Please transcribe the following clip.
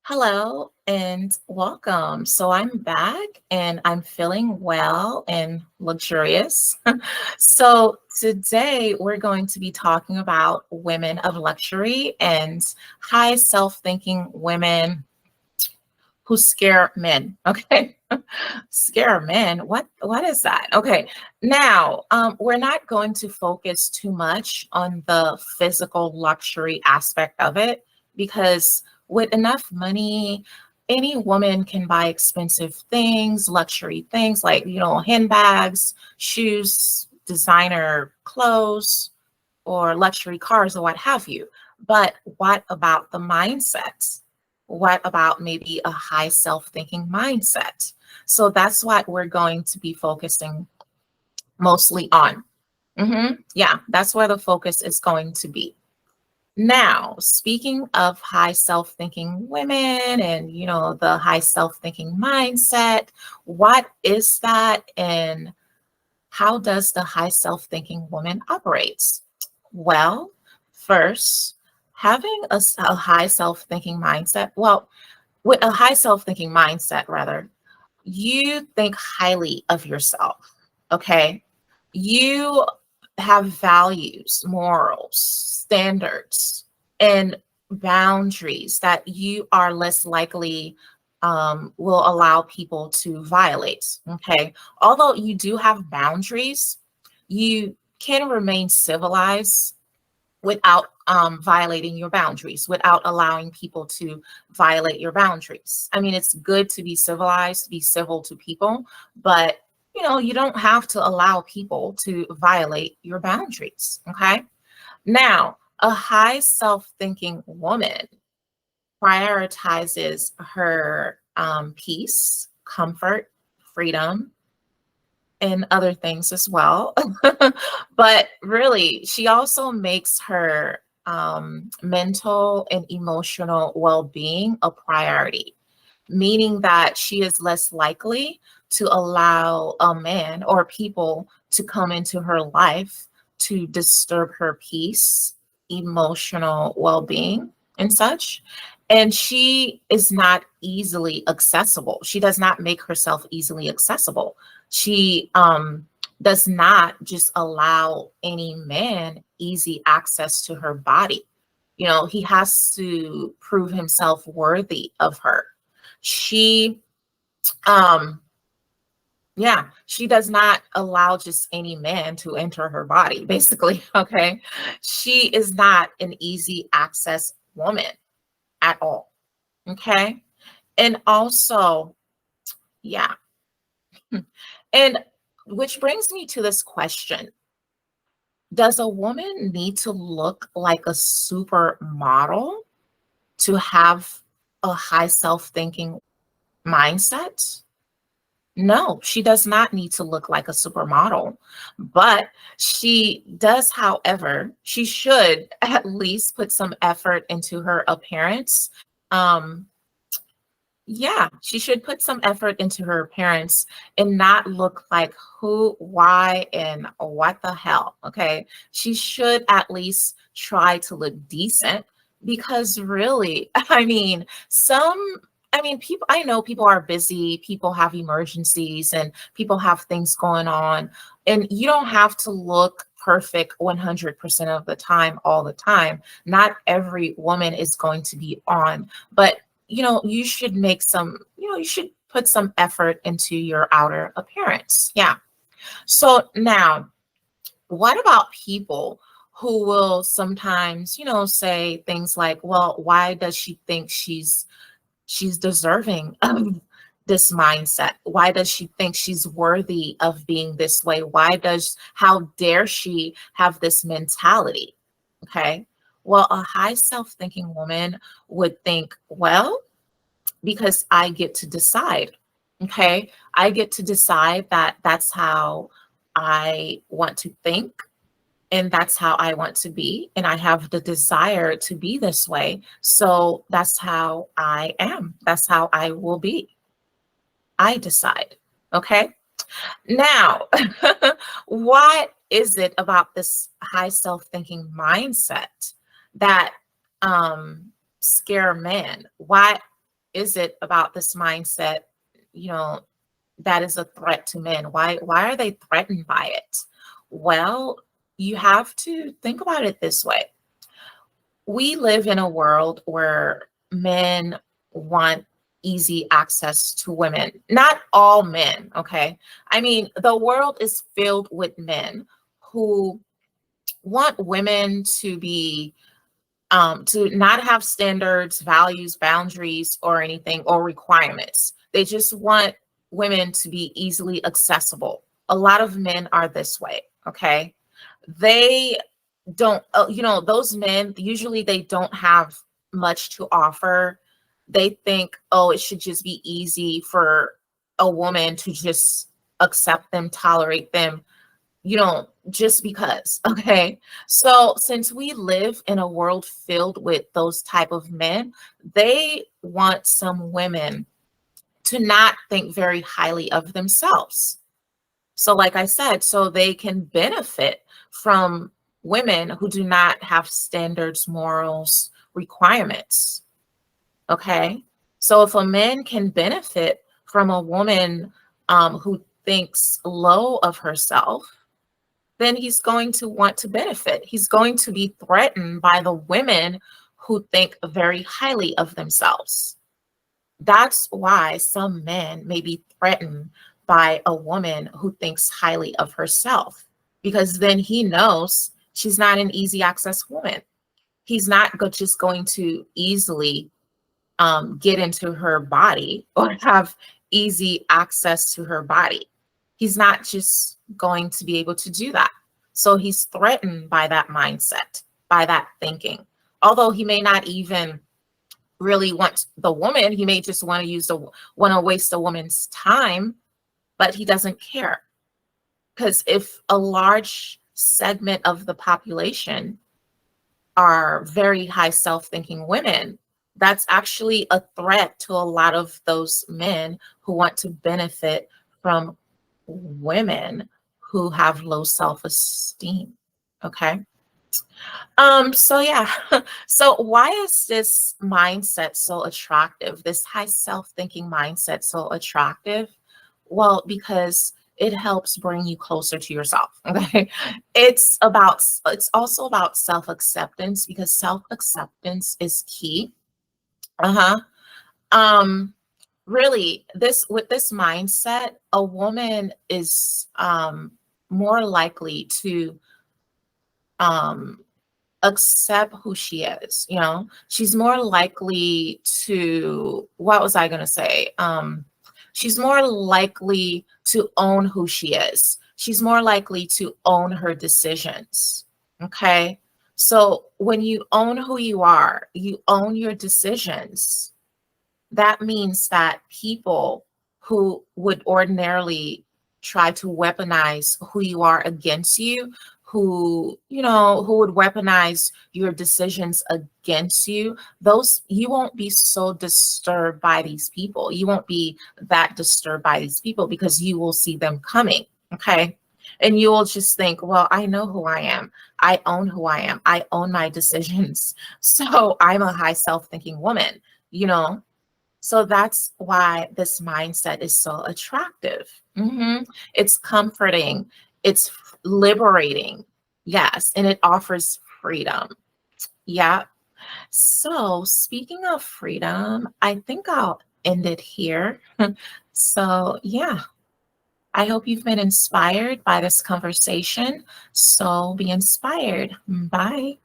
Hello and welcome. So I'm back and I'm feeling well and luxurious. So today we're going to be talking about women of luxury and high self-thinking women who scare men. Okay. Scare men. What is that? Okay. Now, we're not going to focus too much on the physical luxury aspect of it because with enough money, any woman can buy expensive things, luxury things like, handbags, shoes, designer clothes, or luxury cars or what have you. But what about the mindset? What about maybe a high self-thinking mindset? So that's what we're going to be focusing mostly on. Yeah, that's where the focus is going to be. Now, speaking of high self-thinking women and the high self-thinking mindset, what is that and how does the high self-thinking woman operate? Well, first, having a high self-thinking mindset, well, with a high self-thinking mindset, rather, you think highly of yourself, okay? You have values, morals, standards, and boundaries that you are less likely will allow people to violate, okay? Although you do have boundaries, you can remain civilized without violating your boundaries, without allowing people to violate your boundaries. I mean, it's good to be civilized, be civil to people, but you don't have to allow people to violate your boundaries. Okay. Now, a high self-thinking woman prioritizes her peace, comfort, freedom, and other things as well. But really, she also makes her mental and emotional well being a priority, meaning that she is less likely to allow a man or people to come into her life to disturb her peace, emotional well being, and such. And she is not easily accessible. She does not make herself easily accessible. She does not just allow any man easy access to her body. He has to prove himself worthy of her. She, um, yeah, she does not allow just any man to enter her body, basically. Okay. She is not an easy access woman at all. Okay. And also, yeah. And which brings me to this question. Does a woman need to look like a supermodel to have a high self-thinking mindset? No, she does not need to look like a supermodel, but she does, however, she should at least put some effort into her appearance. Um, yeah, she should put some effort into her appearance and not look like who, why, and what the hell. Okay. She should at least try to look decent because really, people, I know people are busy, people have emergencies, and people have things going on. And you don't have to look perfect 100% of the time, all the time. Not every woman is going to be on, but you should make some, you should put some effort into your outer appearance. Yeah. So now, what about people who will sometimes, say things like, well, why does she think she's deserving of this mindset? Why does she think she's worthy of being this way? How dare she have this mentality? Okay. Well, a high self-thinking woman would think, well, because I get to decide. Okay. I get to decide that that's how I want to think and that's how I want to be. And I have the desire to be this way. So that's how I am. That's how I will be. I decide. Okay. Now, what is it about this high self thinking mindset that scare men? Why? is it about this mindset, you know, that is a threat to men? Why are they threatened by it? Well, you have to think about it this way. We live in a world where men want easy access to women. Not all men, okay? I mean, the world is filled with men who want women to not have standards, values, boundaries, or anything, or requirements. They just want women to be easily accessible. A lot of men are this way, okay? They don't, those men, usually they don't have much to offer. They think, oh, it should just be easy for a woman to just accept them, tolerate them, just because. Okay. So since we live in a world filled with those type of men, they want some women to not think very highly of themselves. So like I said, so they can benefit from women who do not have standards, morals, requirements. Okay. So if a man can benefit from a woman who thinks low of herself, then he's going to want to benefit. He's going to be threatened by the women who think very highly of themselves. That's why some men may be threatened by a woman who thinks highly of herself, because then he knows she's not an easy access woman. He's not just going to easily get into her body or have easy access to her body. He's not just going to be able to do that. So he's threatened by that mindset, by that thinking. Although he may not even really want the woman, he may just want to waste a woman's time, but he doesn't care. Because if a large segment of the population are very high self-thinking women, that's actually a threat to a lot of those men who want to benefit from women who have low self-esteem. Okay. So yeah. So why is this mindset so attractive? This high self-thinking mindset so attractive? Well, because it helps bring you closer to yourself. Okay. It's also about self-acceptance, because self-acceptance is key. Uh-huh. Um, Really, this mindset, a woman is more likely to um accept who she is. She's more likely to, what was I going to say, she's more likely to own who she is. She's more likely to own her decisions. Okay. So when you own who you are, you own your decisions. That means that people who would ordinarily try to weaponize who you are against you, who would weaponize your decisions against you, those, you won't be so disturbed by these people. You won't be that disturbed by these people because you will see them coming. Okay. And you will just think, well, I know who I am. I own who I am. I own my decisions. So I'm a high self-thinking woman, you know? So that's why this mindset is so attractive. It's comforting, it's liberating. Yes, and it offers freedom. Yeah. So, speaking of freedom, I think I'll end it here. So, yeah, I hope you've been inspired by this conversation. So, be inspired. Bye.